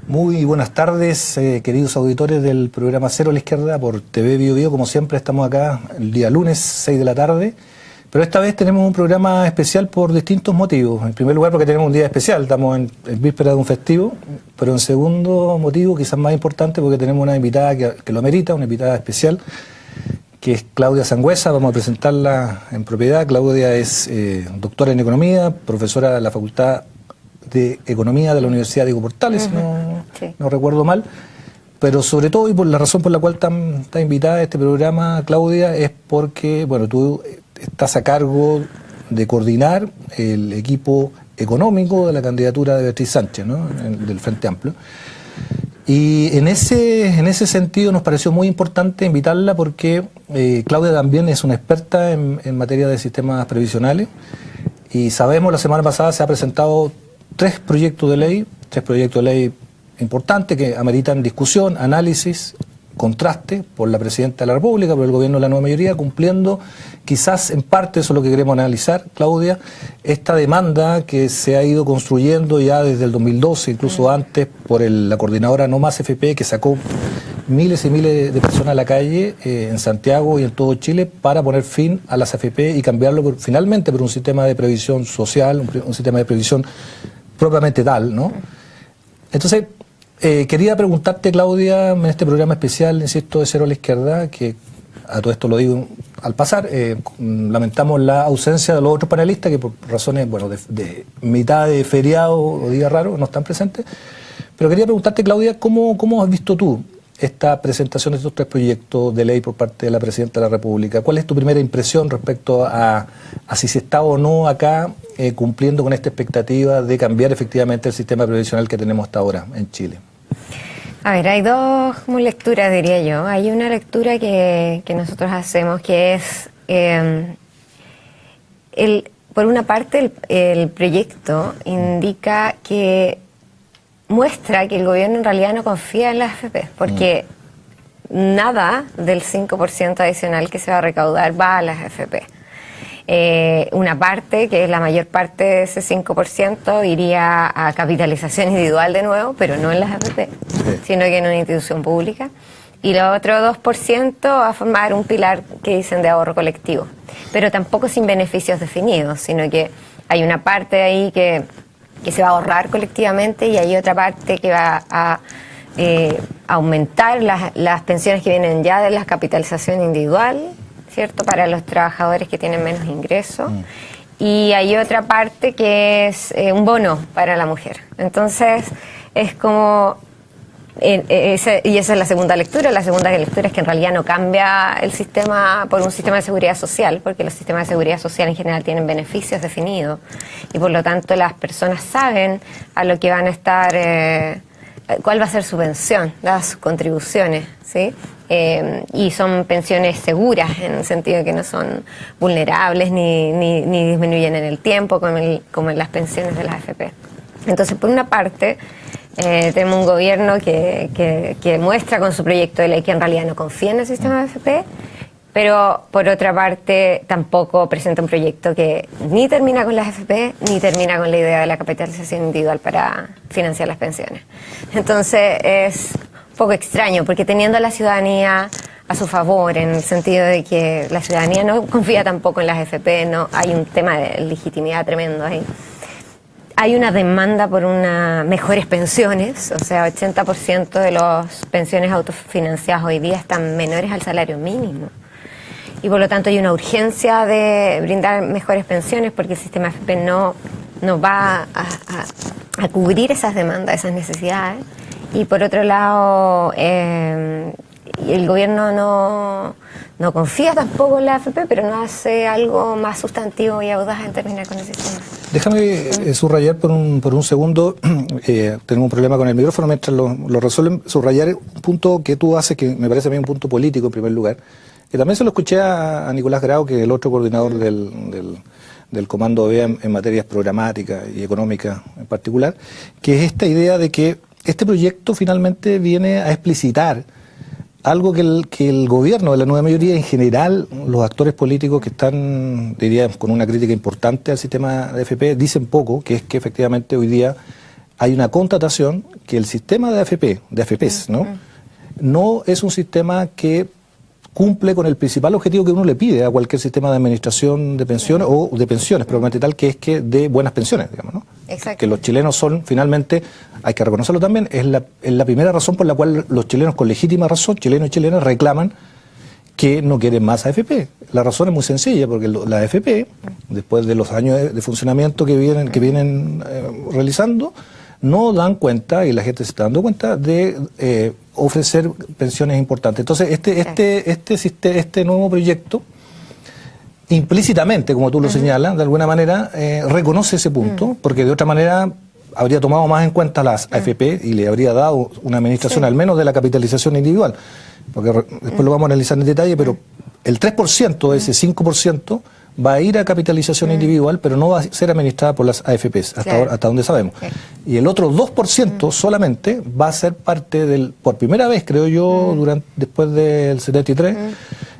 Muy buenas tardes, queridos auditores del programa Cero a la Izquierda por TV Bio Bio. Como siempre, estamos acá el día lunes, 6 de la tarde. Pero esta vez tenemos un programa especial por distintos motivos. En primer lugar, porque tenemos un día especial, estamos en víspera de un festivo. Pero en segundo motivo, quizás más importante, porque tenemos una invitada que lo amerita, una invitada especial, que es Claudia Sangüesa. Vamos a presentarla en propiedad. Claudia es doctora en Economía, profesora de la Facultad de Economía de la Universidad Diego Portales, no recuerdo mal, pero sobre todo, y por la razón por la cual está invitada a este programa, Claudia, es porque, bueno, tú estás a cargo de coordinar el equipo económico de la candidatura de Beatriz Sánchez, ¿no? Del Frente Amplio. Y en ese sentido nos pareció muy importante invitarla porque Claudia también es una experta en materia de sistemas previsionales, y sabemos, la semana pasada se ha presentado tres proyectos de ley importantes que ameritan discusión, análisis, contraste por la Presidenta de la República, por el Gobierno de la nueva mayoría, cumpliendo quizás en parte, eso es lo que queremos analizar, Claudia, esta demanda que se ha ido construyendo ya desde el 2012, incluso antes, por la coordinadora No Más FP, que sacó miles y miles de personas a la calle en Santiago y en todo Chile para poner fin a las AFP y cambiarlo finalmente por un sistema de previsión social, un sistema de previsión propiamente tal, ¿no? Entonces, quería preguntarte, Claudia, en este programa especial, insisto, de Cero a la Izquierda, que a todo esto lo digo al pasar, lamentamos la ausencia de los otros panelistas que por razones, bueno, de mitad de feriado o día raro no están presentes, pero quería preguntarte, Claudia, ¿cómo has visto tú esta presentación de estos tres proyectos de ley por parte de la Presidenta de la República? ¿Cuál es tu primera impresión respecto a si se está o no acá cumpliendo con esta expectativa de cambiar efectivamente el sistema previsional que tenemos hasta ahora en Chile? A ver, hay dos como lecturas, diría yo. Hay una lectura que nosotros hacemos que es, por una parte, el proyecto indica que muestra que el gobierno en realidad no confía en las AFP, porque nada del 5% adicional que se va a recaudar va a las AFP. Una parte, que es la mayor parte de ese 5%, iría a capitalización individual de nuevo, pero no en las AFP, sino que en una institución pública. Y lo otro 2% va a formar un pilar que dicen de ahorro colectivo, pero tampoco sin beneficios definidos, sino que hay una parte ahí que se va a ahorrar colectivamente y hay otra parte que va a aumentar las pensiones que vienen ya de la capitalización individual, ¿cierto?, para los trabajadores que tienen menos ingresos. Y hay otra parte que es un bono para la mujer. Entonces, es como... y esa es la segunda lectura. La segunda lectura es que en realidad no cambia el sistema por un sistema de seguridad social, porque los sistemas de seguridad social en general tienen beneficios definidos y por lo tanto las personas saben a lo que van a estar, cuál va a ser su pensión, sus contribuciones, ¿sí? Y son pensiones seguras en el sentido de que no son vulnerables ni disminuyen en el tiempo como en las pensiones de las AFP. Entonces, por una parte, tenemos un gobierno que muestra con su proyecto de ley que en realidad no confía en el sistema de AFP, pero por otra parte tampoco presenta un proyecto que ni termina con las AFP ni termina con la idea de la capitalización individual para financiar las pensiones. Entonces es un poco extraño, porque teniendo a la ciudadanía a su favor, en el sentido de que la ciudadanía no confía tampoco en las AFP, no, hay un tema de legitimidad tremendo ahí. Hay una demanda por mejores pensiones, o sea, 80% de las pensiones autofinanciadas hoy día están menores al salario mínimo. Y por lo tanto hay una urgencia de brindar mejores pensiones porque el sistema AFP no va a cubrir esas demandas, esas necesidades. Y por otro lado, el gobierno no confía tampoco en la AFP, pero no hace algo más sustantivo y audaz en terminar con el sistema. Déjame subrayar por un segundo, tenemos un problema con el micrófono, mientras lo resuelven, subrayar un punto que tú haces, que me parece a mí un punto político en primer lugar, que también se lo escuché a Nicolás Grau, que es el otro coordinador del Comando BEA en materias programáticas y económicas en particular, que es esta idea de que este proyecto finalmente viene a explicitar algo que el gobierno de la nueva mayoría, en general, los actores políticos que están, diría, con una crítica importante al sistema de AFP, dicen poco, que es que efectivamente hoy día hay una constatación que el sistema de AFP, de AFPs, ¿no? No es un sistema que cumple con el principal objetivo que uno le pide a cualquier sistema de administración de pensiones o de pensiones, probablemente tal, que es que de buenas pensiones, digamos, ¿no? Exacto. Que los chilenos son, finalmente, hay que reconocerlo también, es la primera razón por la cual los chilenos, con legítima razón, chilenos y chilenas, reclaman que no quieren más AFP. La razón es muy sencilla, porque la AFP, después de los años de funcionamiento que vienen realizando, no dan cuenta, y la gente se está dando cuenta, de ofrecer pensiones importantes. Entonces, este nuevo proyecto, implícitamente, como tú lo señalas, de alguna manera, reconoce ese punto, porque de otra manera habría tomado más en cuenta las AFP y le habría dado una administración al menos de la capitalización individual, porque después lo vamos a analizar en detalle, pero el 3% de ese 5% va a ir a capitalización individual, pero no va a ser administrada por las AFPs, hasta donde sabemos. Y el otro 2% solamente va a ser parte por primera vez, creo yo, después del 73,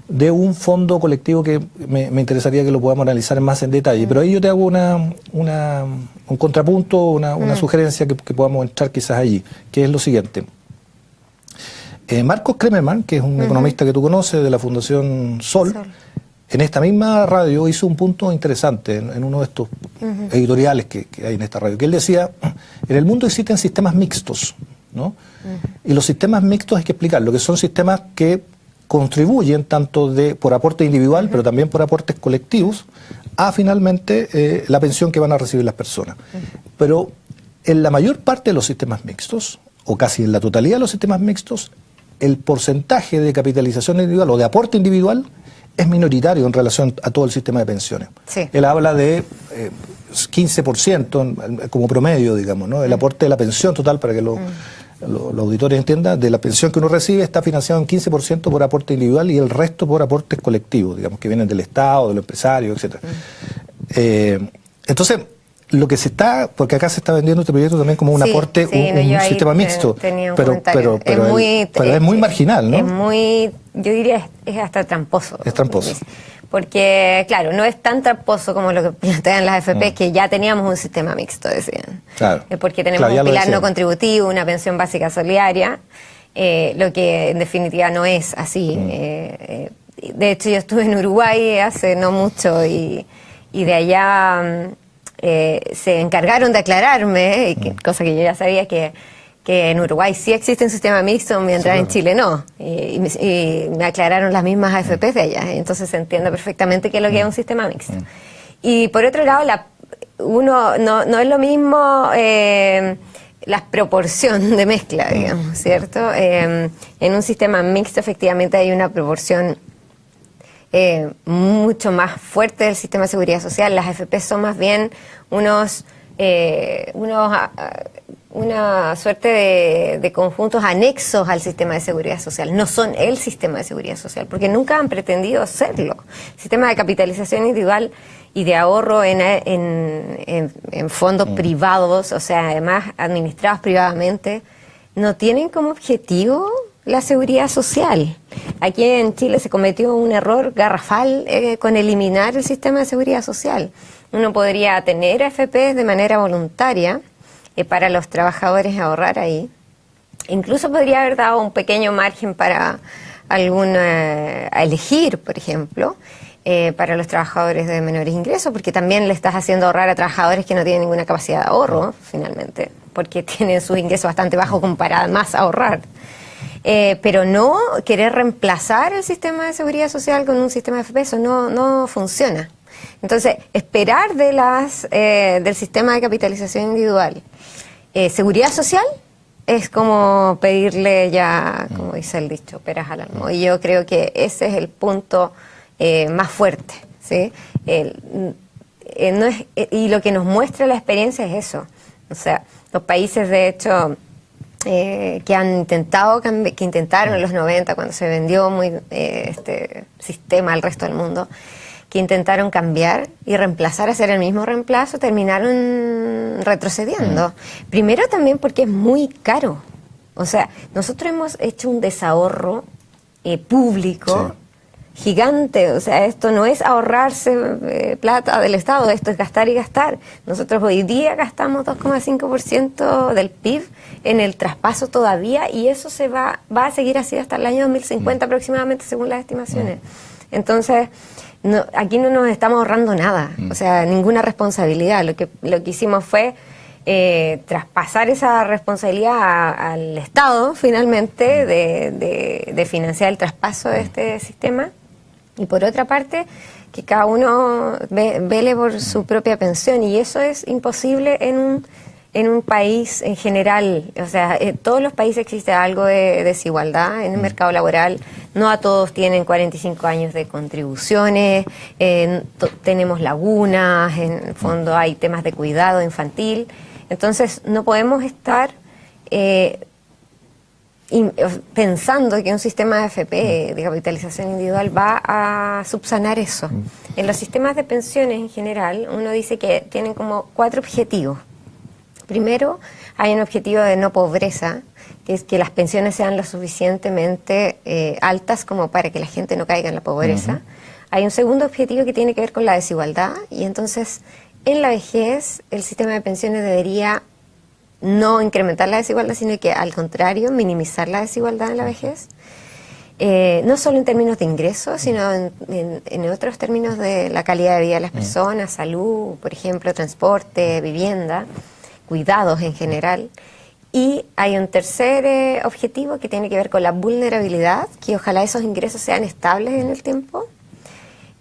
de un fondo colectivo que me interesaría que lo podamos analizar más en detalle. Pero ahí yo te hago un contrapunto, una sugerencia que podamos entrar quizás allí, que es lo siguiente. Marcos Kremerman, que es un economista que tú conoces de la Fundación Sol, en esta misma radio hizo un punto interesante en uno de estos editoriales que hay en esta radio, que él decía, en el mundo existen sistemas mixtos, ¿no? Y los sistemas mixtos hay que explicarlo, que son sistemas que contribuyen tanto por aporte individual, pero también por aportes colectivos, a finalmente la pensión que van a recibir las personas. Pero en la mayor parte de los sistemas mixtos, o casi en la totalidad de los sistemas mixtos, el porcentaje de capitalización individual o de aporte individual es minoritario en relación a todo el sistema de pensiones. Sí. Él habla de 15% como promedio, digamos, ¿no? El aporte de la pensión total, para que los auditores entiendan, de la pensión que uno recibe está financiado en 15% por aporte individual y el resto por aportes colectivos, digamos, que vienen del Estado, de los empresarios, etc. Entonces, lo que porque acá se está vendiendo este proyecto también como un aporte, un sistema mixto, pero es muy marginal, ¿no? Es muy, yo diría, es hasta tramposo. Es tramposo. Porque, claro, no es tan tramposo como lo que plantean las AFP, que ya teníamos un sistema mixto, decían. Claro. Porque tenemos un pilar no contributivo, una pensión básica solidaria, lo que en definitiva no es así. De hecho, yo estuve en Uruguay hace no mucho y de allá se encargaron de aclararme, cosa que yo ya sabía, que en Uruguay sí existe un sistema mixto, mientras en Chile no. Y me aclararon las mismas AFPs de allá. Entonces se entiende perfectamente qué es lo que es un sistema mixto. Y por otro lado, no es lo mismo la proporción de mezcla, digamos, ¿cierto? En un sistema mixto efectivamente hay una proporción mucho más fuerte del sistema de seguridad social. Las AFP son más bien una suerte de conjuntos anexos al sistema de seguridad social. No son el sistema de seguridad social, porque nunca han pretendido serlo. El sistema de capitalización individual y de ahorro en fondos privados, o sea, además administrados privadamente, no tienen como objetivo la seguridad social. Aquí en Chile se cometió un error garrafal con eliminar el sistema de seguridad social. Uno podría tener AFP de manera voluntaria para los trabajadores ahorrar ahí. Incluso podría haber dado un pequeño margen para a elegir, por ejemplo, para los trabajadores de menores ingresos, porque también le estás haciendo ahorrar a trabajadores que no tienen ninguna capacidad de ahorro, finalmente, porque tienen sus ingresos bastante bajos como para además ahorrar. Pero no querer reemplazar el sistema de seguridad social con un sistema de AFP, eso no funciona. Entonces, esperar del sistema de capitalización individual seguridad social es como pedirle ya, como dice el dicho, peras al olmo. Y yo creo que ese es el punto más fuerte, ¿sí? Y lo que nos muestra la experiencia es eso. O sea, los países, de hecho, que intentaron en los 90, cuando se vendió este sistema al resto del mundo, que intentaron cambiar y reemplazar, hacer el mismo reemplazo, terminaron retrocediendo. Primero también porque es muy caro. O sea, nosotros hemos hecho un desahorro público gigante. O sea, esto no es ahorrarse plata del Estado, esto es gastar y gastar. Nosotros hoy día gastamos 2,5% del PIB en el traspaso todavía, y eso va a seguir así hasta el año 2050 aproximadamente, según las estimaciones. Entonces, aquí no nos estamos ahorrando nada, o sea, ninguna responsabilidad. Lo que hicimos fue traspasar esa responsabilidad al Estado, finalmente, de financiar el traspaso de este sistema. Y por otra parte, que cada uno vele por su propia pensión, y eso es imposible en un país en general. O sea, en todos los países existe algo de desigualdad en el mercado laboral. No a todos tienen 45 años de contribuciones, tenemos lagunas, en el fondo hay temas de cuidado infantil. Entonces no podemos estar pensando que un sistema de AFP, de capitalización individual, va a subsanar eso. En los sistemas de pensiones en general, uno dice que tienen como 4 objetivos. Primero, hay un objetivo de no pobreza, que es que las pensiones sean lo suficientemente altas como para que la gente no caiga en la pobreza. Hay un segundo objetivo que tiene que ver con la desigualdad, y entonces en la vejez el sistema de pensiones debería no incrementar la desigualdad, sino que al contrario, minimizar la desigualdad en la vejez. No solo en términos de ingresos, sino en otros términos de la calidad de vida de las personas, salud, por ejemplo, transporte, vivienda, cuidados en general. Y hay un tercer objetivo que tiene que ver con la vulnerabilidad, que ojalá esos ingresos sean estables en el tiempo.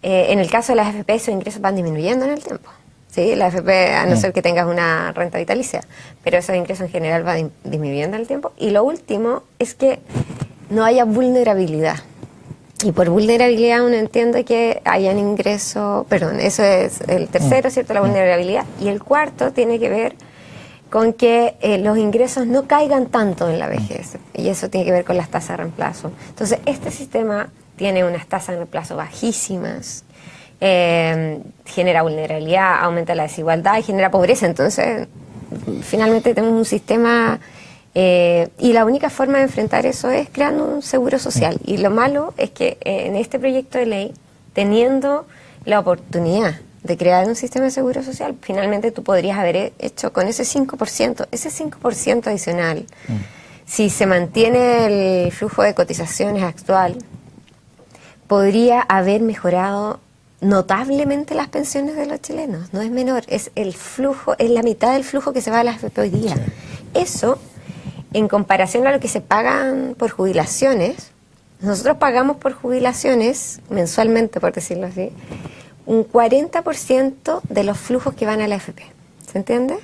En el caso de las AFP, esos ingresos van disminuyendo en el tiempo. ¿Sí? La AFP, a no ser que tengas una renta vitalicia, pero esos ingresos en general van disminuyendo en el tiempo. Y lo último es que no haya vulnerabilidad. Y por vulnerabilidad uno entiende que hayan ingresos, perdón, eso es el tercero, ¿cierto? La vulnerabilidad. Y el cuarto tiene que ver con que los ingresos no caigan tanto en la vejez, y eso tiene que ver con las tasas de reemplazo. Entonces, este sistema tiene unas tasas de reemplazo bajísimas, genera vulnerabilidad, aumenta la desigualdad y genera pobreza. Entonces, finalmente tenemos un sistema, y la única forma de enfrentar eso es creando un seguro social. Y lo malo es que en este proyecto de ley, teniendo la oportunidad de crear un sistema de seguro social, finalmente tú podrías haber hecho con ese 5% adicional. Si se mantiene el flujo de cotizaciones actual, podría haber mejorado notablemente las pensiones de los chilenos. No es menor, es el flujo, es la mitad del flujo que se va a las AFP hoy día. Eso, en comparación a lo que se pagan por jubilaciones, nosotros pagamos por jubilaciones mensualmente, por decirlo así, un 40% de los flujos que van a la AFP. ¿Se entiende?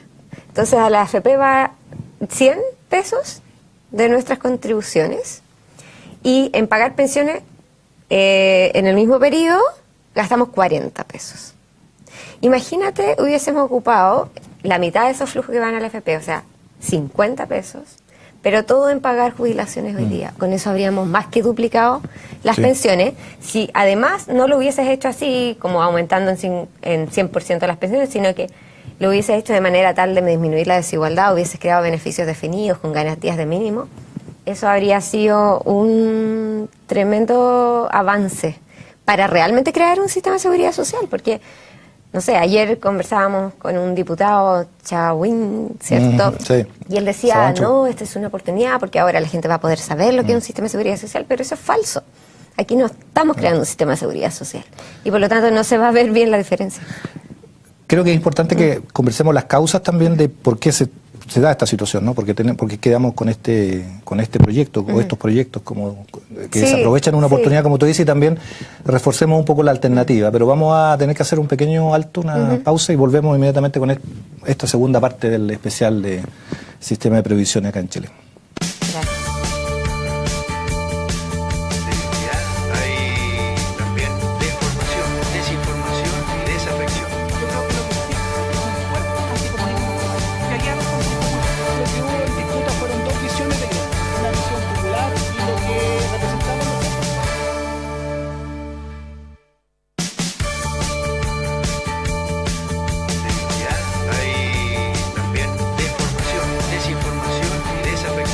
Entonces a la AFP va 100 pesos de nuestras contribuciones, y en pagar pensiones en el mismo periodo gastamos 40 pesos. Imagínate, hubiésemos ocupado la mitad de esos flujos que van a la AFP, o sea, 50 pesos, pero todo en pagar jubilaciones hoy día. Con eso habríamos más que duplicado las pensiones. Si además no lo hubieses hecho así, como aumentando en 100% las pensiones, sino que lo hubieses hecho de manera tal de disminuir la desigualdad, hubieses creado beneficios definidos con garantías de mínimo, eso habría sido un tremendo avance para realmente crear un sistema de seguridad social, porque, no sé, ayer conversábamos con un diputado, Chawin, ¿cierto? Y él decía, no, esta es una oportunidad porque ahora la gente va a poder saber lo que es un sistema de seguridad social, pero eso es falso. Aquí no estamos creando un sistema de seguridad social y por lo tanto no se va a ver bien la diferencia. Creo que es importante que conversemos las causas también de por qué se da esta situación, ¿no? Porque quedamos con este proyecto, con estos proyectos como que se aprovechan una oportunidad, como tú dices, y también reforcemos un poco la alternativa. Pero vamos a tener que hacer un pequeño alto, una pausa, y volvemos inmediatamente con esta segunda parte del especial de Sistema de Previsión acá en Chile. Gracias. Hay también desinformación y desafección.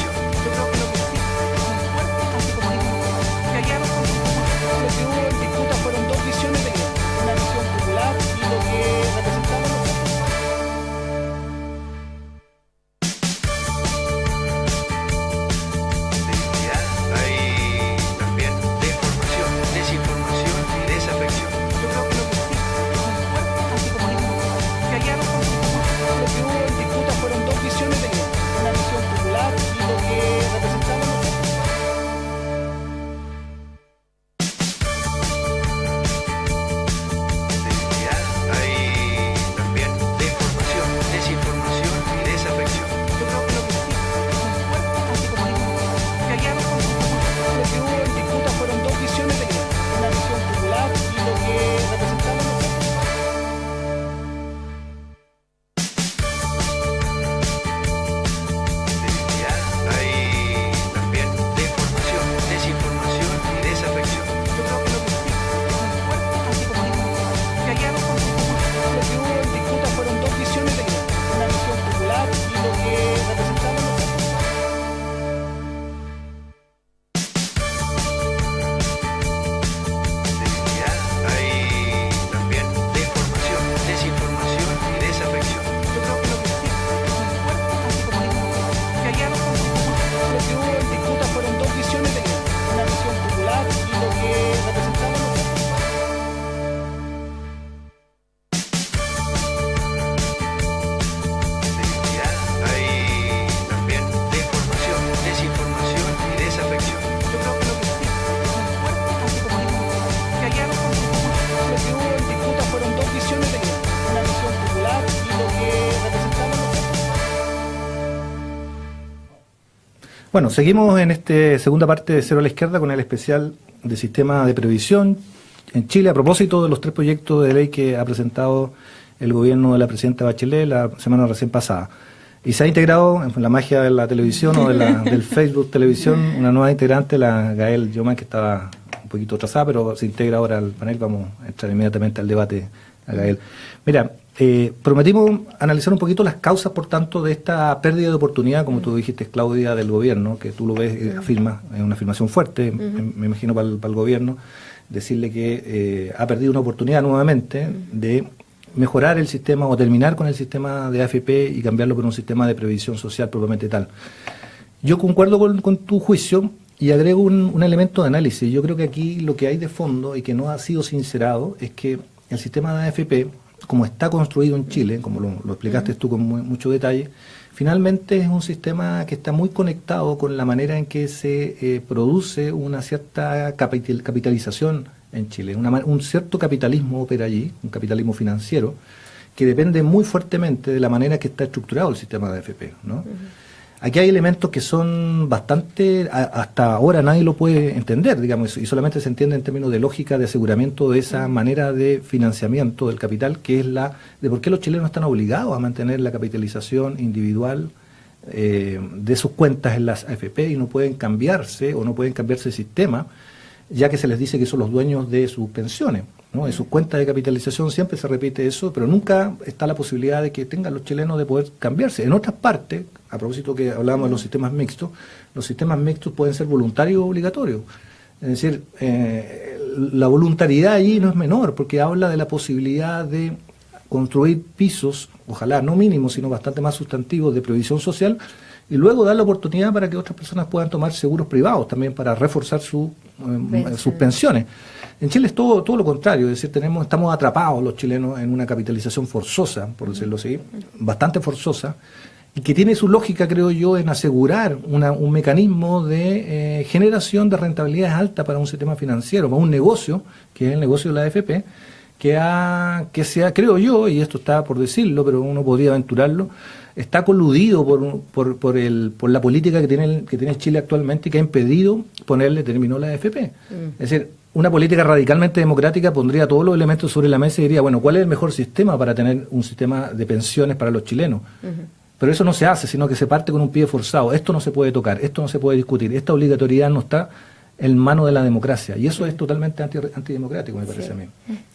Bueno, seguimos en esta segunda parte de Cero a la Izquierda con el especial de sistema de previsión en Chile a propósito de los 3 proyectos de ley que ha presentado el gobierno de la presidenta Bachelet la semana recién pasada. Y se ha integrado en la magia de la televisión o del Facebook Televisión una nueva integrante, la Gael Yoman, que estaba un poquito atrasada, pero se integra ahora al panel. Vamos a entrar inmediatamente al debate, a Gael. Mira, prometimos analizar un poquito las causas, por tanto, de esta pérdida de oportunidad, como tú dijiste, Claudia, del gobierno, que tú lo ves, afirma, es una afirmación fuerte, me imagino, para el gobierno, decirle que ha perdido una oportunidad nuevamente de mejorar el sistema o terminar con el sistema de AFP y cambiarlo por un sistema de previsión social propiamente tal. Yo concuerdo con tu juicio y agrego un elemento de análisis. Yo creo que aquí lo que hay de fondo y que no ha sido sincerado es que el sistema de AFP, como está construido en Chile, como lo explicaste tú con mucho detalle, finalmente es un sistema que está muy conectado con la manera en que se produce una cierta capitalización en Chile. Un cierto capitalismo opera allí, un capitalismo financiero, que depende muy fuertemente de la manera que está estructurado el sistema de AFP, ¿no? Aquí hay elementos que son bastante, hasta ahora nadie lo puede entender, digamos, y solamente se entiende en términos de lógica de aseguramiento de esa manera de financiamiento del capital, que es la de por qué los chilenos están obligados a mantener la capitalización individual de sus cuentas en las AFP y no pueden cambiarse o no pueden cambiarse el sistema, ya que se les dice que son los dueños de sus pensiones, ¿no? En sus cuentas de capitalización siempre se repite eso, pero nunca está la posibilidad de que tengan los chilenos de poder cambiarse. En otras partes, a propósito que hablábamos de los sistemas mixtos pueden ser voluntarios o obligatorios. Es decir, la voluntariedad allí no es menor, porque habla de la posibilidad de construir pisos, ojalá no mínimos, sino bastante más sustantivos de previsión social, y luego dar la oportunidad para que otras personas puedan tomar seguros privados también para reforzar sus pensiones. En Chile es todo lo contrario, es decir, estamos atrapados los chilenos en una capitalización forzosa, por decirlo así, bastante forzosa, y que tiene su lógica, creo yo, en asegurar un mecanismo de generación de rentabilidades altas para un sistema financiero, para un negocio, que es el negocio de la AFP, que sea, creo yo, y esto está por decirlo, pero uno podría aventurarlo, está coludido por la política que tiene Chile actualmente y que ha impedido ponerle término a la AFP. Es decir, una política radicalmente democrática pondría todos los elementos sobre la mesa y diría, bueno, ¿cuál es el mejor sistema para tener un sistema de pensiones para los chilenos? Pero eso no se hace, sino que se parte con un pie forzado. Esto no se puede tocar, esto no se puede discutir, esta obligatoriedad no está en mano de la democracia. Y eso es totalmente antidemocrático, me parece a mí.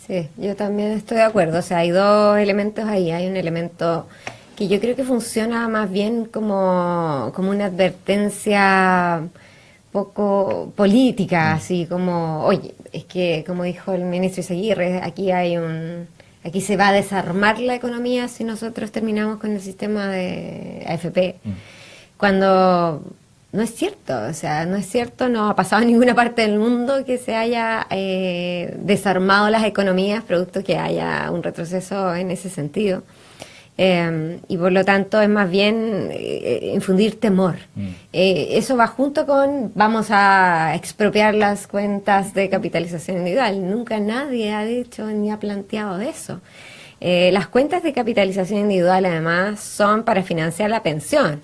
Sí, yo también estoy de acuerdo. O sea, hay dos elementos ahí. Hay un elemento que yo creo que funciona más bien como una advertencia poco política, así como, oye, es que, como dijo el ministro Izaguirre, aquí se va a desarmar la economía si nosotros terminamos con el sistema de AFP. Cuando no es cierto, o sea, no es cierto, no ha pasado en ninguna parte del mundo que se haya desarmado las economías, producto que haya un retroceso en ese sentido. Y por lo tanto es más bien infundir temor. Eso va junto con vamos a expropiar las cuentas de capitalización individual. Nunca nadie ha dicho ni ha planteado eso. Las cuentas de capitalización individual además son para financiar la pensión.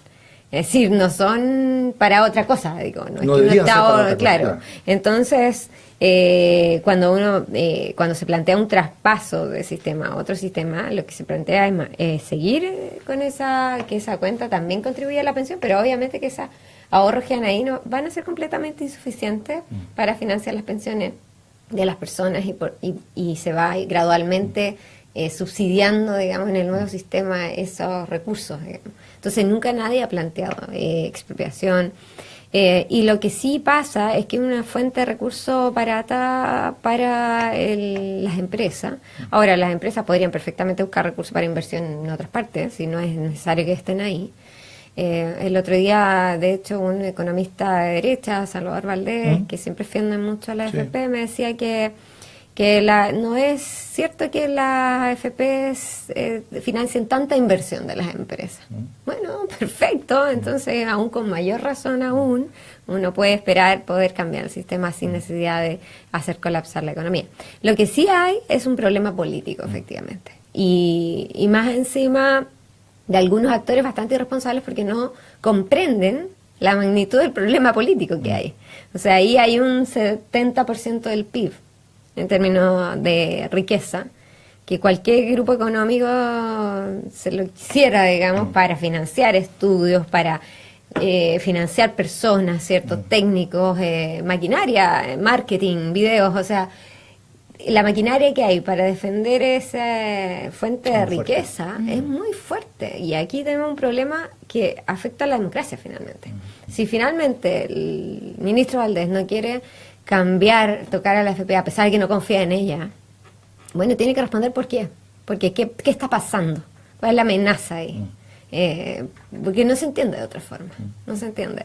Es decir, no son para otra cosa, digo, no está claro. Entonces, cuando se plantea un traspaso de sistema a otro sistema, lo que se plantea es seguir con que esa cuenta también contribuya a la pensión, pero obviamente que esos ahorros que hay ahí no van a ser completamente insuficientes para financiar las pensiones de las personas y se va gradualmente subsidiando, digamos, en el nuevo sistema esos recursos, digamos. Entonces nunca nadie ha planteado expropiación. Y lo que sí pasa es que es una fuente de recursos barata para las empresas. Ahora, las empresas podrían perfectamente buscar recursos para inversión en otras partes, si no es necesario que estén ahí. El otro día, de hecho, un economista de derecha, Salvador Valdés, que siempre defiende mucho a la AFP, me decía que no es cierto que las AFP financien tanta inversión de las empresas. Bueno, perfecto, entonces aún con mayor razón aún uno puede esperar poder cambiar el sistema sin necesidad de hacer colapsar la economía. Lo que sí hay es un problema político, efectivamente, y más encima de algunos actores bastante irresponsables porque no comprenden la magnitud del problema político que hay. O sea, ahí hay un 70% del PIB en términos de riqueza, que cualquier grupo económico se lo quisiera, digamos, para financiar estudios, para financiar personas, ciertos técnicos, maquinaria, marketing, videos, o sea, la maquinaria que hay para defender esa fuente de riqueza es muy fuerte. Y aquí tenemos un problema que afecta a la democracia finalmente. Si finalmente el ministro Valdés no quiere tocar a la AFP, a pesar de que no confía en ella, bueno, tiene que responder por qué. Porque ¿qué está pasando? ¿Cuál es la amenaza ahí? Porque no se entiende de otra forma. No se entiende.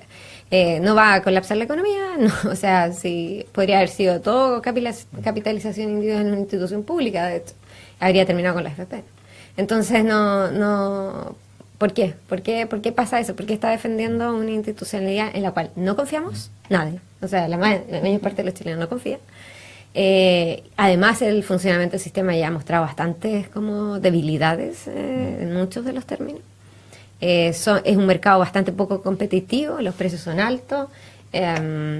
No va a colapsar la economía, no, o sea, si podría haber sido todo capitalización individual en una institución pública, de hecho, habría terminado con la AFP. Entonces, ¿por qué? ¿Por qué pasa eso? ¿Por qué está defendiendo una institucionalidad en la cual no confiamos? Nadie. O sea, la mayor parte de los chilenos no confía. Además, el funcionamiento del sistema ya ha mostrado bastantes como debilidades en muchos de los términos. Es un mercado bastante poco competitivo, los precios son altos, no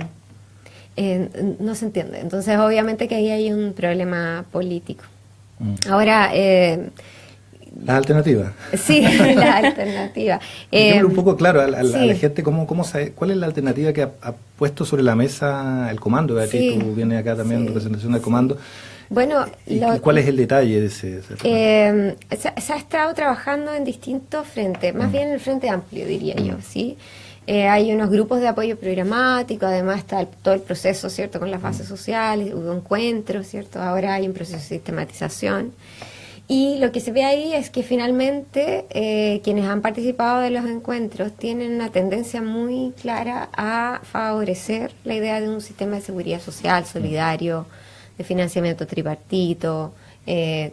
se entiende. Entonces, obviamente que ahí hay un problema político. Ahora... las alternativas. Sí, las alternativas. Un poco claro a la gente cómo sabe, cuál es la alternativa que ha puesto sobre la mesa el comando. Beatriz, tú vienes acá también en representación del comando. Bueno, ¿cuál es el detalle de ese se ha estado trabajando en distintos frentes, más bien en el frente amplio, diría yo, ¿sí? Hay unos grupos de apoyo programático, además está todo el proceso, ¿cierto?, con las bases sociales, hubo encuentros, ¿cierto? Ahora hay un proceso de sistematización. Y lo que se ve ahí es que finalmente quienes han participado de los encuentros tienen una tendencia muy clara a favorecer la idea de un sistema de seguridad social solidario, de financiamiento tripartito,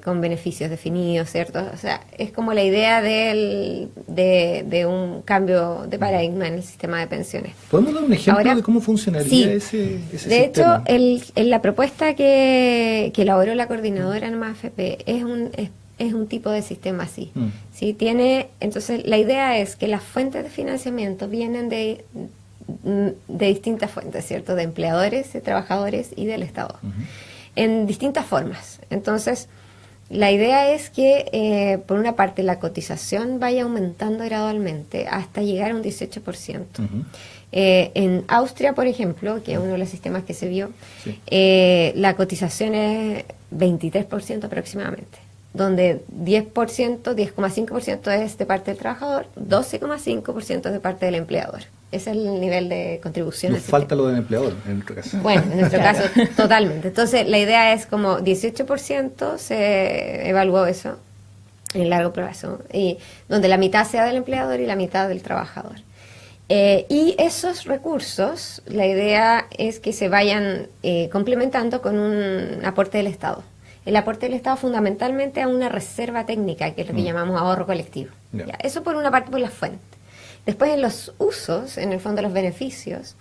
con beneficios definidos, ¿cierto? O sea, es como la idea de un cambio de paradigma en el sistema de pensiones. ¿Podemos dar un ejemplo de cómo funcionaría ese sistema? De hecho, la propuesta que elaboró la coordinadora en AFP es un tipo de sistema así. ¿Sí? Entonces, la idea es que las fuentes de financiamiento vienen de distintas fuentes, ¿cierto? De empleadores, de trabajadores y del Estado. En distintas formas. Entonces, la idea es que, por una parte, la cotización vaya aumentando gradualmente hasta llegar a un 18%. En Austria, por ejemplo, que es uno de los sistemas que se vio, la cotización es 23% aproximadamente, donde 10.5% es de parte del trabajador, 12.5% es de parte del empleador. Ese es el nivel de contribución. Nos falta lo del empleador, en nuestro caso. Bueno, en nuestro caso, totalmente. Entonces, la idea es como 18% se evaluó eso en largo plazo, y donde la mitad sea del empleador y la mitad del trabajador. Y esos recursos, la idea es que se vayan complementando con un aporte del Estado. El aporte del Estado fundamentalmente a una reserva técnica, que es lo que llamamos ahorro colectivo. ¿Ya? Eso por una parte, por las fuentes. Después, en los usos, en el fondo los beneficios,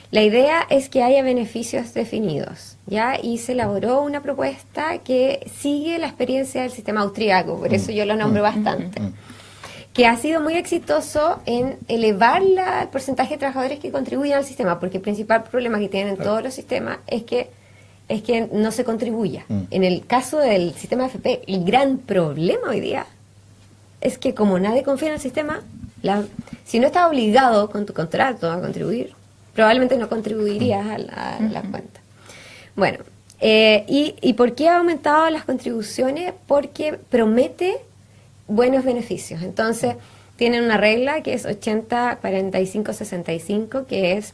la idea es que haya beneficios definidos, ¿ya? Y se elaboró una propuesta que sigue la experiencia del sistema austriaco, por eso yo lo nombro bastante, que ha sido muy exitoso en elevar el porcentaje de trabajadores que contribuyen al sistema, porque el principal problema que tienen todos los sistemas es que no se contribuya. En el caso del sistema AFP, el gran problema hoy día es que como nadie confía en el sistema, si no estás obligado con tu contrato a contribuir, probablemente no contribuirías a la cuenta. Bueno, ¿y por qué ha aumentado las contribuciones? Porque promete buenos beneficios. Entonces, tienen una regla que es 80-45-65, que es,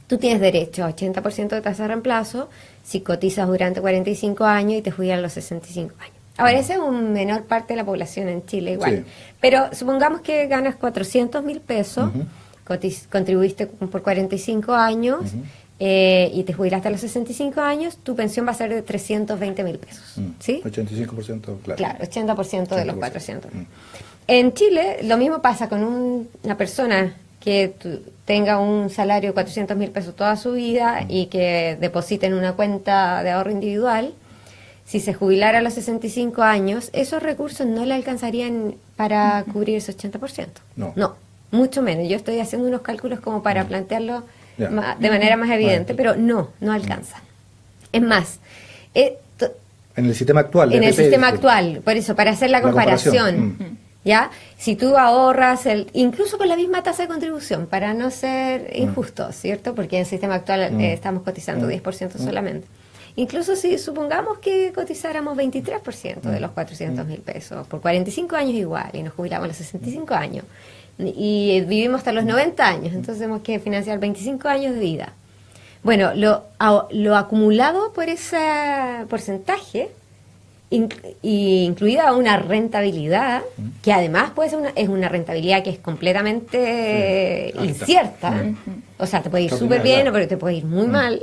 tú tienes derecho a 80% de tasa de reemplazo si cotizas durante 45 años y te jubilas a los 65 años. Ahora, esa es una menor parte de la población en Chile igual. Pero supongamos que ganas 400.000 pesos, contribuiste por 45 años y te jubilaste a los 65 años, tu pensión va a ser de 320.000 pesos. ¿Sí? 85%, claro. Claro, 80% de los 400. En Chile, lo mismo pasa con una persona que tenga un salario de 400.000 pesos toda su vida y que deposite en una cuenta de ahorro individual. Si se jubilara a los 65 años, esos recursos no le alcanzarían para cubrir ese 80%. No. mucho menos. Yo estoy haciendo unos cálculos como para plantearlo de manera más evidente, pero no alcanza. Es más, en el sistema actual. En el sistema actual, por eso, para hacer la comparación. ¿Ya? Si tú ahorras, incluso con la misma tasa de contribución, para no ser injusto, ¿cierto? Porque en el sistema actual estamos cotizando 10% solamente. Incluso si supongamos que cotizáramos 23% de los 400.000 pesos, por 45 años igual, y nos jubilamos a los 65 años, y vivimos hasta los 90 años, entonces tenemos que financiar 25 años de vida. Bueno, lo acumulado por ese porcentaje, incluida una rentabilidad, que además puede ser es una rentabilidad que es completamente incierta, o sea, te puede ir súper bien o pero te puede ir muy mal,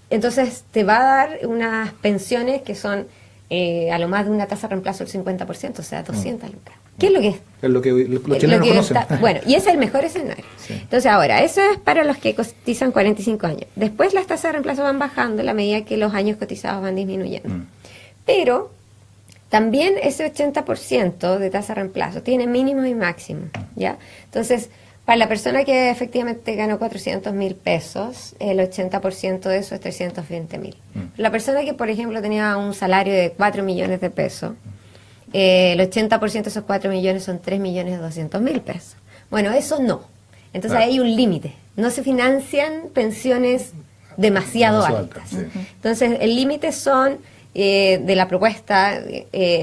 entonces te va a dar unas pensiones que son a lo más de una tasa de reemplazo del 50%, o sea, 200 lucas. ¿Qué es lo que es? Es lo que los chilenos conocen. Bueno, y ese es el mejor escenario. Sí. Entonces ahora, eso es para los que cotizan 45 años. Después las tasas de reemplazo van bajando a la medida que los años cotizados van disminuyendo. Pero también ese 80% de tasa de reemplazo tiene mínimos y máximos, ¿ya? Entonces, para la persona que efectivamente ganó 400.000 pesos, el 80% de eso es 320.000. La persona que, por ejemplo, tenía un salario de 4 millones de pesos, el 80% de esos 4 millones son 3.200.000 pesos. Bueno, eso no. Entonces hay un límite. No se financian pensiones demasiado altas. Entonces el límite son, de la propuesta,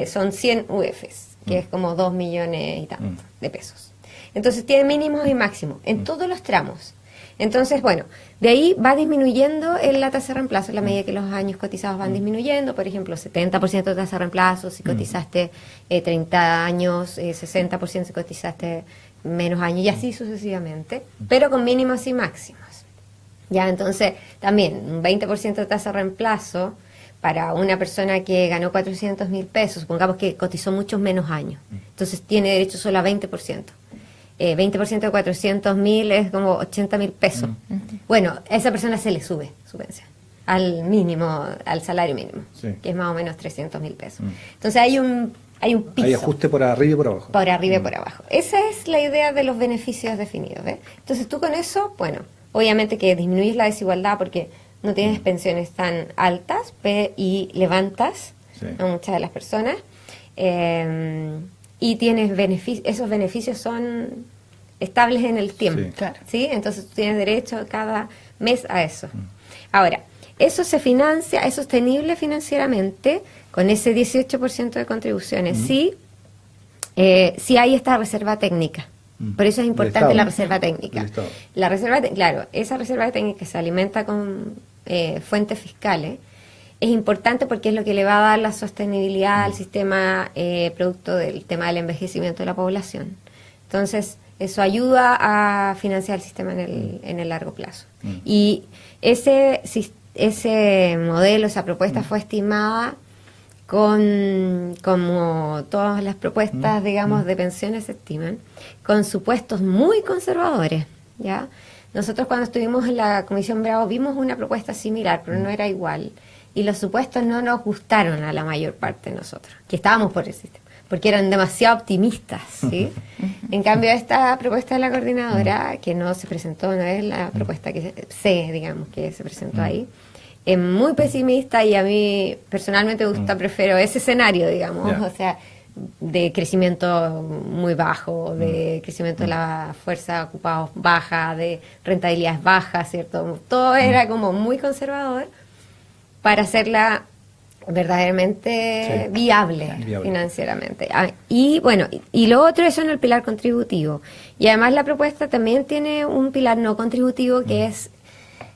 son 100 UFs, que es como 2 millones y tanto de pesos. Entonces tiene mínimos y máximos en todos los tramos. Entonces, bueno, de ahí va disminuyendo la tasa de reemplazo a la medida que los años cotizados van disminuyendo. Por ejemplo, 70% de tasa de reemplazo si cotizaste 30 años, 60% si cotizaste menos años y así sucesivamente, pero con mínimos y máximos. Ya, entonces, también un 20% de tasa de reemplazo para una persona que ganó 400.000 pesos, supongamos que cotizó muchos menos años, entonces tiene derecho solo a 20%. 20% de 400.000 es como 80.000 pesos. Bueno, a esa persona se le sube su pensión al mínimo, al salario mínimo, que es más o menos 300.000 pesos. Entonces hay un piso. Hay ajuste por arriba y por abajo. Por arriba y por abajo. Esa es la idea de los beneficios definidos, ¿ves? Entonces tú con eso, bueno, obviamente que disminuyes la desigualdad porque no tienes pensiones tan altas y levantas a muchas de las personas. Y tienes esos beneficios son estables en el tiempo, ¿sí? Entonces tú tienes derecho cada mes a eso. Ahora, eso se financia, es sostenible financieramente con ese 18% de contribuciones. Sí hay esta reserva técnica. Por eso es importante la reserva técnica. La reserva, claro, esa reserva técnica se alimenta con fuentes fiscales. Es importante porque es lo que le va a dar la sostenibilidad al sistema producto del tema del envejecimiento de la población. Entonces, eso ayuda a financiar el sistema en el largo plazo. Y ese modelo, esa propuesta fue estimada como todas las propuestas, digamos, de pensiones se estiman, con supuestos muy conservadores, ¿ya? Nosotros cuando estuvimos en la Comisión Bravo vimos una propuesta similar, pero no era igual. Y los supuestos no nos gustaron a la mayor parte de nosotros, que estábamos por el sistema, porque eran demasiado optimistas, ¿sí? En cambio, esta propuesta de la coordinadora, que no se presentó, no es la propuesta que digamos, que se presentó ahí, es muy pesimista y a mí personalmente me gusta, prefiero ese escenario, digamos, o sea, de crecimiento muy bajo, de crecimiento de la fuerza ocupada baja, de rentabilidades bajas, ¿cierto? Todo era como muy conservador para hacerla verdaderamente viable financieramente. Y bueno, y lo otro es en el pilar contributivo. Y además la propuesta también tiene un pilar no contributivo que es,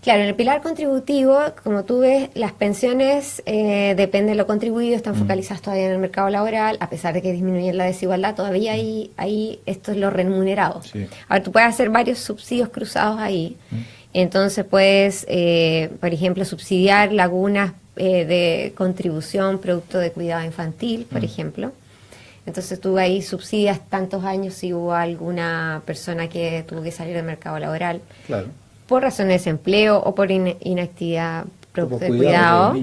claro, en el pilar contributivo, como tú ves, las pensiones, depende de lo contribuido, están focalizadas todavía en el mercado laboral, a pesar de que disminuyen la desigualdad, todavía ahí esto es lo remunerado. Ahora, tú puedes hacer varios subsidios cruzados ahí. Entonces puedes, por ejemplo, subsidiar lagunas de contribución producto de cuidado infantil, por ejemplo. Entonces tú ahí subsidias tantos años si hubo alguna persona que tuvo que salir del mercado laboral por razones de desempleo o por inactividad producto de cuidado.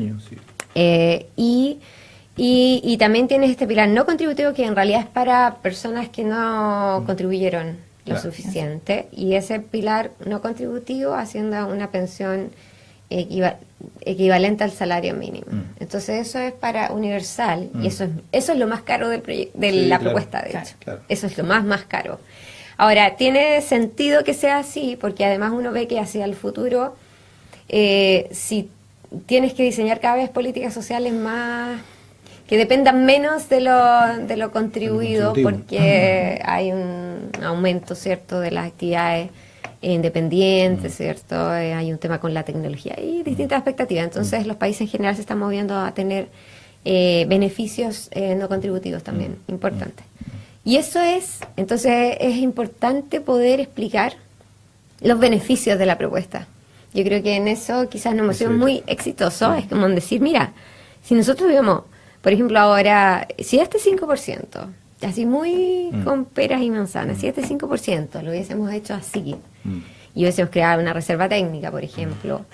Y también tienes este pilar no contributivo que en realidad es para personas que no contribuyeron lo suficiente. Y ese pilar no contributivo haciendo una pensión equivalente al salario mínimo. Entonces eso es para universal y eso es lo más caro de la propuesta, de hecho. Claro. Eso es lo más caro. Ahora, tiene sentido que sea así porque además uno ve que hacia el futuro, si tienes que diseñar cada vez políticas sociales más que dependan menos de lo contribuido, porque hay un aumento, ¿cierto?, de las actividades independientes, ¿cierto? Hay un tema con la tecnología y distintas expectativas. Entonces, los países en general se están moviendo a tener beneficios no contributivos también, importantes. Y eso entonces es importante poder explicar los beneficios de la propuesta. Yo creo que en eso quizás no hemos sido muy exitosos, es como decir, mira, si nosotros vemos, por ejemplo, ahora, si este 5%, así muy con peras y manzanas, si este 5% lo hubiésemos hecho así, y hubiésemos creado una reserva técnica, por ejemplo,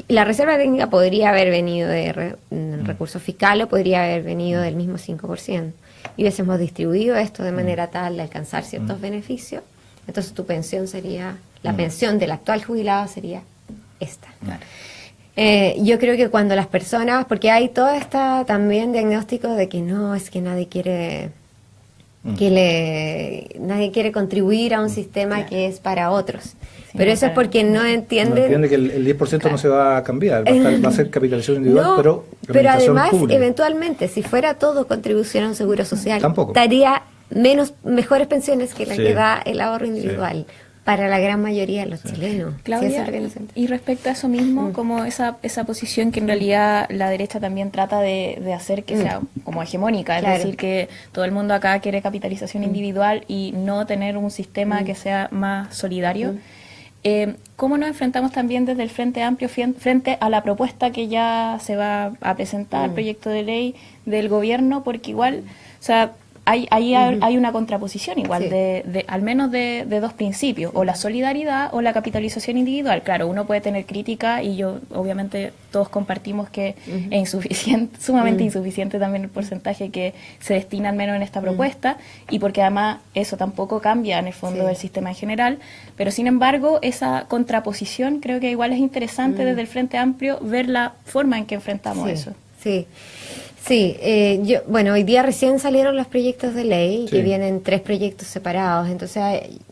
la reserva técnica podría haber venido de recursos fiscales o podría haber venido del mismo 5%, y hubiésemos distribuido esto de manera tal de alcanzar ciertos beneficios, entonces tu pensión sería, la pensión del actual jubilado sería esta. Claro. Yo creo que cuando las personas, porque hay toda esta también diagnóstico de que no, es que nadie quiere nadie quiere contribuir a un sistema que es para otros. Sí, pero eso es porque no entienden... No entiende que el 10% no se va a cambiar, va a ser capitalización individual, pero además, pública. Eventualmente, si fuera todo contribución a un seguro social, daría mejores pensiones que la que da el ahorro individual. Sí. Para la gran mayoría de los chilenos. Claudia, y respecto a eso mismo, como esa posición que en realidad la derecha también trata de hacer que sea como hegemónica, es decir, que todo el mundo acá quiere capitalización individual y no tener un sistema que sea más solidario. ¿Cómo nos enfrentamos también desde el Frente Amplio frente a la propuesta que ya se va a presentar, el proyecto de ley del gobierno? Porque igual, o sea, hay una contraposición igual, al menos de dos principios, o la solidaridad o la capitalización individual. Claro, uno puede tener crítica y yo, obviamente, todos compartimos que es insuficiente, sumamente insuficiente también el porcentaje que se destina al menos en esta propuesta, y porque además eso tampoco cambia en el fondo del sistema en general, pero sin embargo esa contraposición creo que igual es interesante desde el Frente Amplio ver la forma en que enfrentamos eso. Sí, hoy día recién salieron los proyectos de ley, que vienen 3 proyectos separados, entonces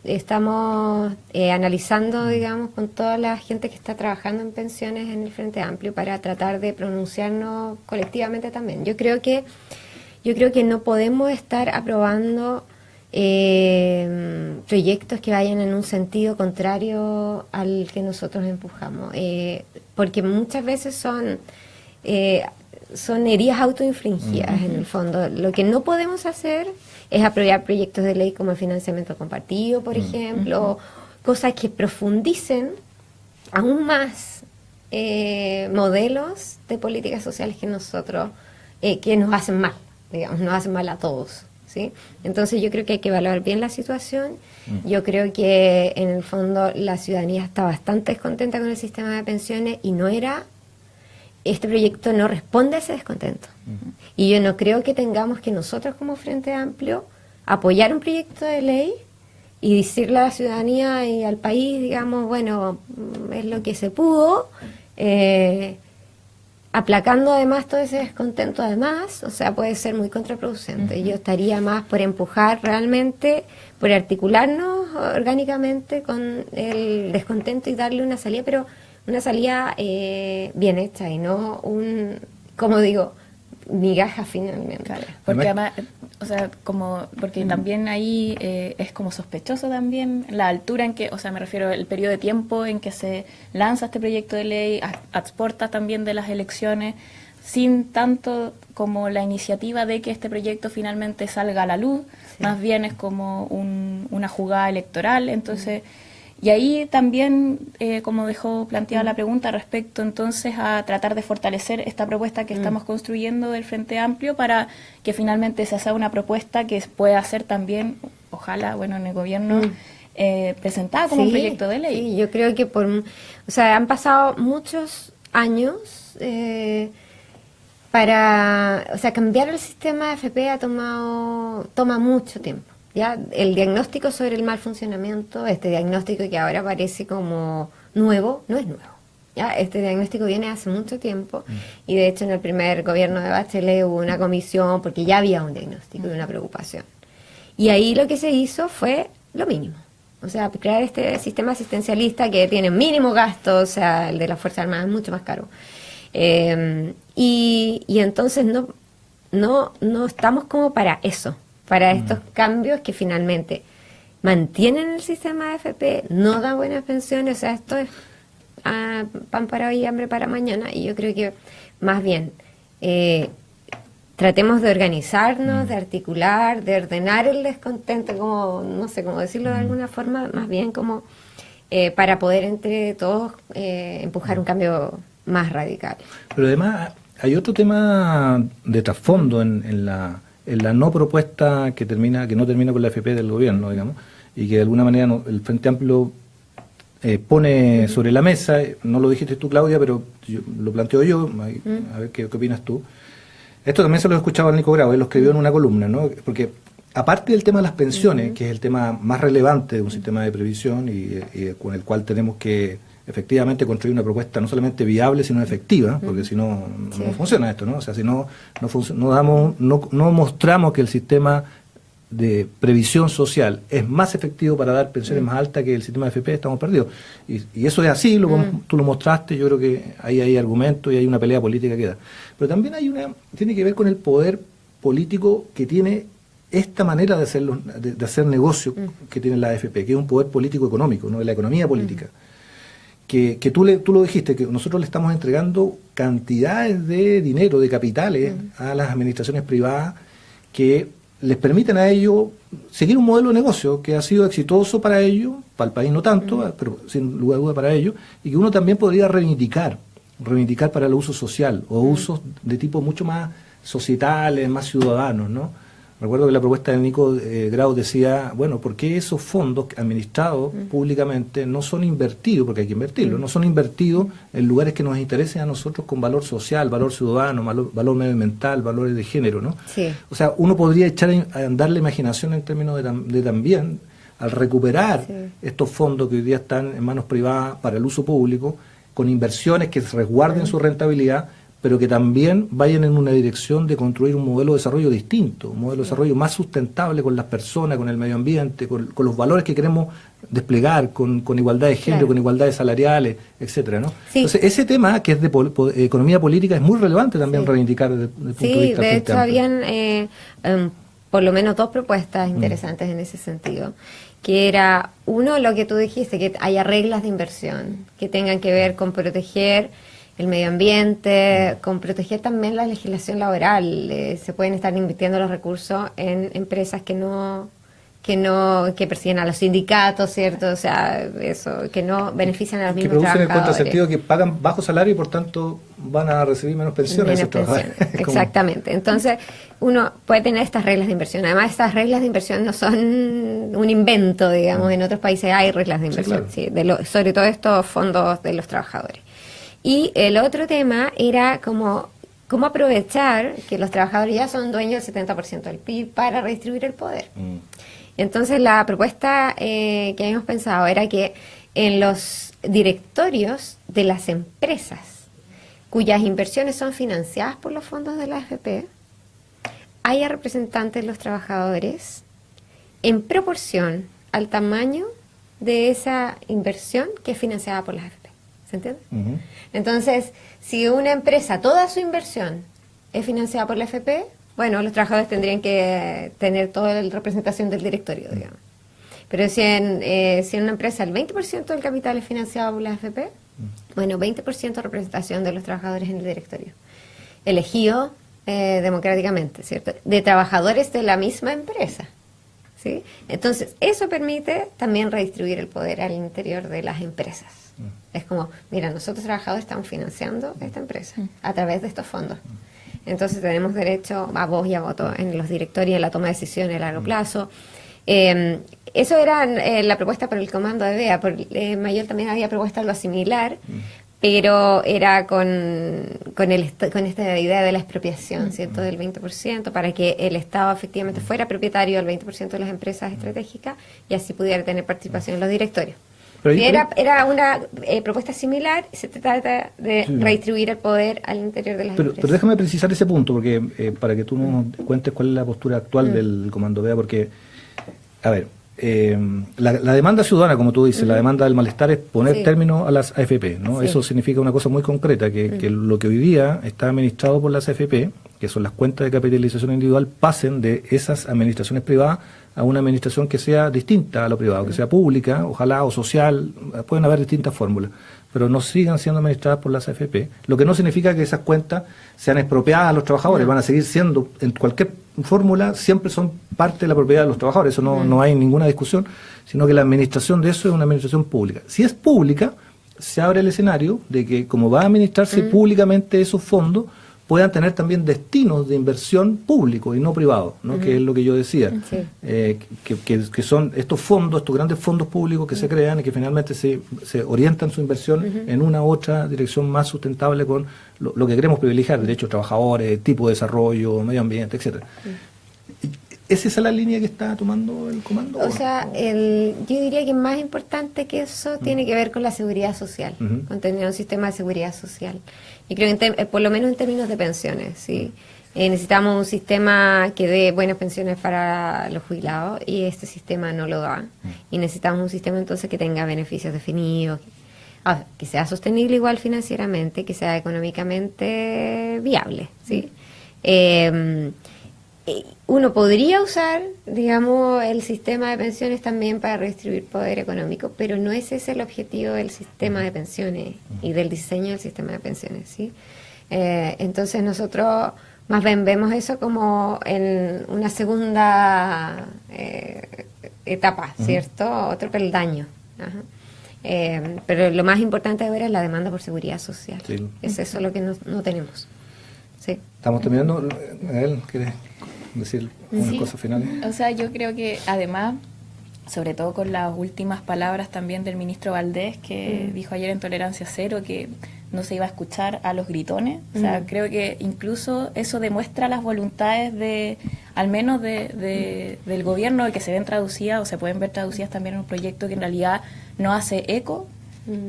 estamos analizando, digamos, con toda la gente que está trabajando en pensiones en el Frente Amplio para tratar de pronunciarnos colectivamente también. Yo creo que no podemos estar aprobando proyectos que vayan en un sentido contrario al que nosotros empujamos, porque muchas veces son heridas autoinfligidas en el fondo. Lo que no podemos hacer es aprobar proyectos de ley como el financiamiento compartido, por ejemplo, cosas que profundicen aún más modelos de políticas sociales que nosotros, que nos hacen mal, digamos, nos hacen mal a todos, ¿sí? Entonces yo creo que hay que evaluar bien la situación. Yo creo que en el fondo la ciudadanía está bastante descontenta con el sistema de pensiones y este proyecto no responde a ese descontento. Y yo no creo que tengamos que nosotros como Frente Amplio apoyar un proyecto de ley y decirle a la ciudadanía y al país, digamos, bueno, es lo que se pudo, aplacando además todo ese descontento además, o sea, puede ser muy contraproducente. Yo estaría más por empujar realmente, por articularnos orgánicamente con el descontento y darle una salida, pero una salida bien hecha y no como digo, migaja finalmente. Claro, porque además, o sea, porque también ahí es como sospechoso también la altura en que, o sea, me refiero al periodo de tiempo en que se lanza este proyecto de ley, a puertas también de las elecciones, sin tanto como la iniciativa de que este proyecto finalmente salga a la luz, más bien es como una jugada electoral, entonces... Y ahí también, como dejó planteada la pregunta, respecto entonces a tratar de fortalecer esta propuesta que estamos construyendo del Frente Amplio para que finalmente se haga una propuesta que pueda ser también, ojalá, bueno, en el gobierno, presentada como un proyecto de ley. Sí, yo creo que han pasado muchos años o sea, cambiar el sistema de AFP toma mucho tiempo. Ya el diagnóstico sobre el mal funcionamiento, este diagnóstico que ahora parece como nuevo, no es nuevo. Ya este diagnóstico viene hace mucho tiempo y de hecho en el primer gobierno de Bachelet hubo una comisión porque ya había un diagnóstico y una preocupación. Y ahí lo que se hizo fue lo mínimo. O sea, crear este sistema asistencialista que tiene mínimo gasto, o sea, el de las Fuerzas Armadas es mucho más caro. Y entonces no estamos como para eso, para estos cambios que finalmente mantienen el sistema de AFP, no dan buenas pensiones, o sea, esto es pan para hoy y hambre para mañana, y yo creo que más bien tratemos de organizarnos, de articular, de ordenar el descontento, como, no sé cómo decirlo de alguna forma, más bien como para poder entre todos empujar un cambio más radical. Pero además hay otro tema de trasfondo en la no propuesta que no termina con la AFP del gobierno, digamos, y que de alguna manera el Frente Amplio pone sobre la mesa. No lo dijiste tú, Claudia, pero lo planteo yo, a ver qué opinas tú. Esto también se lo he escuchado al Nico Grau, él lo escribió en una columna, ¿no? Porque aparte del tema de las pensiones, que es el tema más relevante de un sistema de previsión y con el cual tenemos que efectivamente construir una propuesta no solamente viable, sino efectiva, porque si no, no funciona esto, ¿no? O sea, si no mostramos que el sistema de previsión social es más efectivo para dar pensiones más altas que el sistema de AFP, estamos perdidos. Y eso es así, tú lo mostraste, yo creo que ahí hay argumentos y hay una pelea política que da. Pero también tiene que ver con el poder político que tiene esta manera de hacer negocio que tiene la AFP, que es un poder político económico, ¿no? De la economía política. Que tú lo dijiste, que nosotros le estamos entregando cantidades de dinero, de capitales a las administraciones privadas que les permiten a ellos seguir un modelo de negocio que ha sido exitoso para ellos, para el país no tanto, pero sin lugar a duda para ellos, y que uno también podría reivindicar para el uso social o usos de tipo mucho más societales, más ciudadanos, ¿no? Recuerdo que la propuesta de Nico Grau decía, bueno, ¿por qué esos fondos administrados públicamente no son invertidos? Porque hay que invertirlos, no son invertidos en lugares que nos interesen a nosotros con valor social, valor ciudadano, valor medioambiental, valores de género, ¿no? Sí. O sea, uno podría echar a andar la imaginación en términos de también, al recuperar estos fondos que hoy día están en manos privadas para el uso público, con inversiones que resguarden su rentabilidad, pero que también vayan en una dirección de construir un modelo de desarrollo distinto, un modelo de desarrollo más sustentable con las personas, con el medio ambiente, con los valores que queremos desplegar, con igualdad de género, con igualdades salariales, etcétera, ¿no? Sí. Entonces, ese tema, que es de economía política, es muy relevante también reivindicar desde el punto de vista. Sí, de hecho habían por lo menos dos propuestas interesantes en ese sentido, que era, uno, lo que tú dijiste, que haya reglas de inversión que tengan que ver con proteger el medio ambiente, con proteger también la legislación laboral. Se pueden estar invirtiendo los recursos en empresas que persiguen a los sindicatos, ¿cierto? O sea, eso, que no benefician a los mismos trabajadores. Que producen el contrasentido que pagan bajo salario y por tanto van a recibir menos pensiones. Exactamente. Entonces, uno puede tener estas reglas de inversión. Además, estas reglas de inversión no son un invento, digamos. En otros países hay reglas de inversión, sobre todo estos fondos de los trabajadores. Y el otro tema era cómo aprovechar que los trabajadores ya son dueños del 70% del PIB para redistribuir el poder. Entonces la propuesta que habíamos pensado era que en los directorios de las empresas cuyas inversiones son financiadas por los fondos de la AFP, haya representantes de los trabajadores en proporción al tamaño de esa inversión que es financiada por la AFP. ¿Se entiende? Entonces, si una empresa, toda su inversión es financiada por la AFP, bueno, los trabajadores tendrían que tener toda la representación del directorio, digamos. Pero si en una empresa el 20% del capital es financiado por la AFP, bueno, 20% representación de los trabajadores en el directorio. Elegido democráticamente, ¿cierto? De trabajadores de la misma empresa, ¿sí? Entonces, eso permite también redistribuir el poder al interior de las empresas. Es como, mira, nosotros trabajadores estamos financiando esta empresa a través de estos fondos. Entonces tenemos derecho a voz y a voto en los directorios, en la toma de decisiones a largo plazo. Eso era la propuesta por el comando de BEA. Por Mayol también había propuesto algo similar pero era con esta idea de la expropiación, ¿cierto? Del 20%, para que el Estado efectivamente fuera propietario del 20% de las empresas estratégicas y así pudiera tener participación en los directorios. Era una propuesta similar, se trata de redistribuir el poder al interior de las empresas. Pero déjame precisar ese punto, porque para que tú nos cuentes cuál es la postura actual del Comando BEA, porque, a ver, la demanda ciudadana, como tú dices, la demanda del malestar es poner término a las AFP, ¿no? Sí. Eso significa una cosa muy concreta, que lo que hoy día está administrado por las AFP, que son las cuentas de capitalización individual, pasen de esas administraciones privadas a una administración que sea distinta a lo privado, que sea pública, ojalá, o social, pueden haber distintas fórmulas, pero no sigan siendo administradas por las AFP, lo que no significa que esas cuentas sean expropiadas a los trabajadores, van a seguir siendo, en cualquier fórmula, siempre son parte de la propiedad de los trabajadores, eso no hay ninguna discusión, sino que la administración de eso es una administración pública. Si es pública, se abre el escenario de que, como va a administrarse públicamente esos fondos, puedan tener también destinos de inversión públicos y no privados, ¿no? Que es lo que yo decía, que son estos fondos, estos grandes fondos públicos que se crean y que finalmente se orientan su inversión en una u otra dirección más sustentable con lo que queremos privilegiar, derechos de trabajadores, tipo de desarrollo, medio ambiente, etcétera. ¿Es esa la línea que está tomando el comando? O sea, yo diría que más importante que eso tiene que ver con la seguridad social, con tener un sistema de seguridad social. Y creo que por lo menos en términos de pensiones, ¿sí? Necesitamos un sistema que dé buenas pensiones para los jubilados y este sistema no lo da. Y necesitamos un sistema entonces que tenga beneficios definidos, que sea sostenible igual financieramente, que sea económicamente viable, ¿sí? Uno podría usar, digamos, el sistema de pensiones también para redistribuir poder económico, pero no es ese el objetivo del sistema de pensiones y del diseño del sistema de pensiones, ¿sí? Entonces nosotros más bien vemos eso como en una segunda etapa, ¿cierto? Otro peldaño. Pero lo más importante de ver es la demanda por seguridad social. Sí. Es eso lo que no tenemos. Sí. Estamos terminando. Él quiere decir unas cosas finales. O sea, yo creo que además, sobre todo con las últimas palabras también del ministro Valdés, que dijo ayer en Tolerancia Cero que no se iba a escuchar a los gritones. O sea, creo que incluso eso demuestra las voluntades de, al menos del gobierno, que se ven traducidas o se pueden ver traducidas también en un proyecto que en realidad no hace eco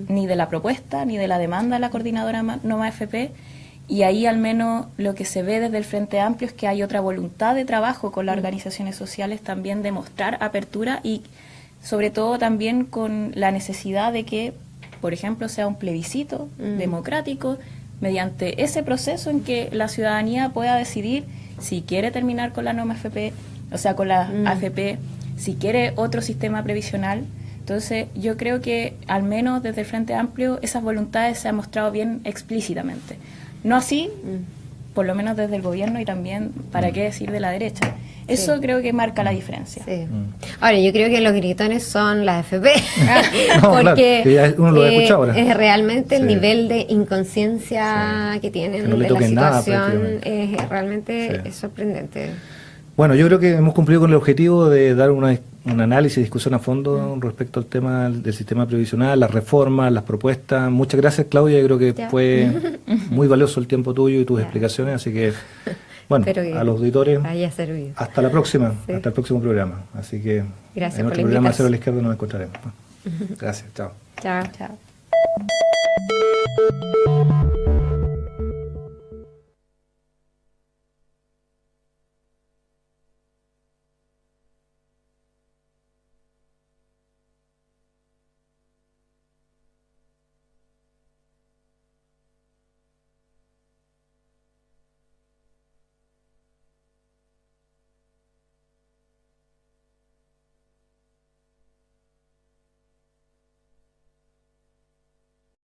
ni de la propuesta ni de la demanda de la coordinadora Noma FP. Y ahí al menos lo que se ve desde el Frente Amplio es que hay otra voluntad de trabajo con las organizaciones sociales también de mostrar apertura y sobre todo también con la necesidad de que, por ejemplo, sea un plebiscito democrático mediante ese proceso en que la ciudadanía pueda decidir si quiere terminar con la norma AFP, o sea, con la AFP, si quiere otro sistema previsional. Entonces, yo creo que al menos desde el Frente Amplio esas voluntades se han mostrado bien explícitamente. No así, por lo menos desde el gobierno y también, ¿para qué decir de la derecha? Eso creo que marca la diferencia. Sí. Ahora, yo creo que los gritones son las FP, porque claro, uno lo ha escuchado ahora. Es realmente el nivel de inconsciencia que tienen que no de la situación, es realmente sorprendente. Bueno, yo creo que hemos cumplido con el objetivo de dar un análisis y discusión a fondo respecto al tema del sistema previsional, las reformas, las propuestas. Muchas gracias, Claudia. Yo creo que fue muy valioso el tiempo tuyo y tus explicaciones, así que, bueno, a los auditores, hasta la próxima, hasta el próximo programa. Así que gracias en otro programa Cero a la Izquierda nos encontraremos. Gracias, chao. Chao.